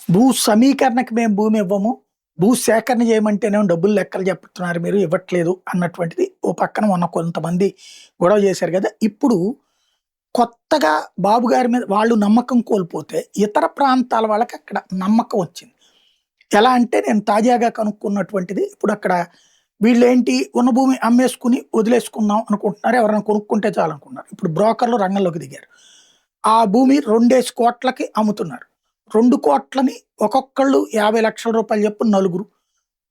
భూ సమీకరణకి మేము భూమి ఇవ్వము. భూ సేకరణ చేయమంటేనేమో డబ్బులు లెక్కలు చెప్తున్నారు మీరు ఇవ్వట్లేదు అన్నటువంటిది ఓ పక్కన మొన్న కొంతమంది గొడవ చేశారు కదా! ఇప్పుడు కొత్తగా బాబు గారి మీద వాళ్ళు నమ్మకం కోల్పోతే ఇతర ప్రాంతాల వాళ్ళకి అక్కడ నమ్మకం వచ్చింది. ఎలా అంటే నేను తాజాగా కనుక్కున్నటువంటిది ఇప్పుడు అక్కడ వీళ్ళేంటి ఉన్న భూమి అమ్మేసుకొని వదిలేసుకుందాం అనుకుంటున్నారు. ఎవరైనా కొనుక్కుంటే చాలనుకున్నారు. ఇప్పుడు బ్రోకర్‌లు రంగంలోకి దిగారు. ఆ భూమి 2,00,00,000కి అమ్ముతున్నారు. 2,00,00,000ని ఒక్కొక్కళ్ళు రూ. 50,00,000 చొప్పున నలుగురు.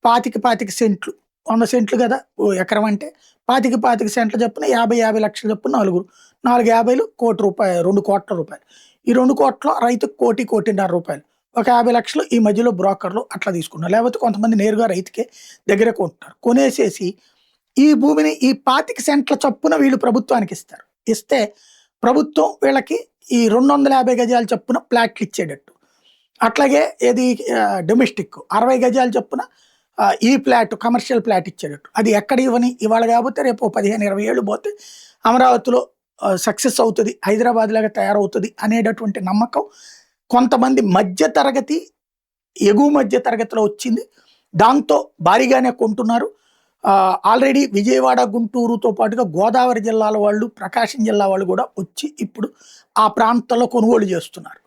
25, 25 సెంట్లు. 100 సెంట్లు గదా! ఓ ఎకరం అంటే 25, 25 సెంట్ల చొప్పున 50, 50,00,000 చొప్పున నలుగురు. 4 50లు రూ. 2,00,00,000. ఈ 2,00,00,000లో రైతుకు 1,00,00,000 ఒక 50,00,000 ఈ మధ్యలో బ్రోకర్‌లు అట్లా తీసుకున్నారు. లేకపోతే కొంతమంది నేరుగా రైతుకే దగ్గరే కొంటున్నారు. కొనేసేసి ఈ భూమిని ఈ 25 సెంట్ల చొప్పున వీళ్ళు ప్రభుత్వానికిస్తారు. ఇస్తే ప్రభుత్వం వీళ్ళకి ఈ 250 గజాల చొప్పున ప్లాట్లు ఇచ్చేటట్టు. అట్లాగే ఏది డొమెస్టిక్ 60 గజాల చొప్పున ఈ ఫ్లాట్ కమర్షియల్ ఫ్లాట్ ఇచ్చేటట్టు. అది ఎక్కడ ఇవ్వని ఇవాళ కాకపోతే రేపు 15, 20 ఏళ్ళు పోతే అమరావతిలో సక్సెస్ అవుతది. హైదరాబాద్ లాగా తయారవుతది అనేటటువంటి నమ్మకం కొంతమంది మధ్య తరగతి, ఎగువ మధ్య తరగతిలో వచ్చింది. దాంతో భారీగానే కొంటున్నారు. ఆల్రెడీ విజయవాడ, గుంటూరుతో పాటుగా గోదావరి జిల్లాల వాళ్ళు, ప్రకాశం జిల్లా వాళ్ళు కూడా వచ్చి ఇప్పుడు ఆ ప్రాంతంలో కొనుగోలు చేస్తున్నారు.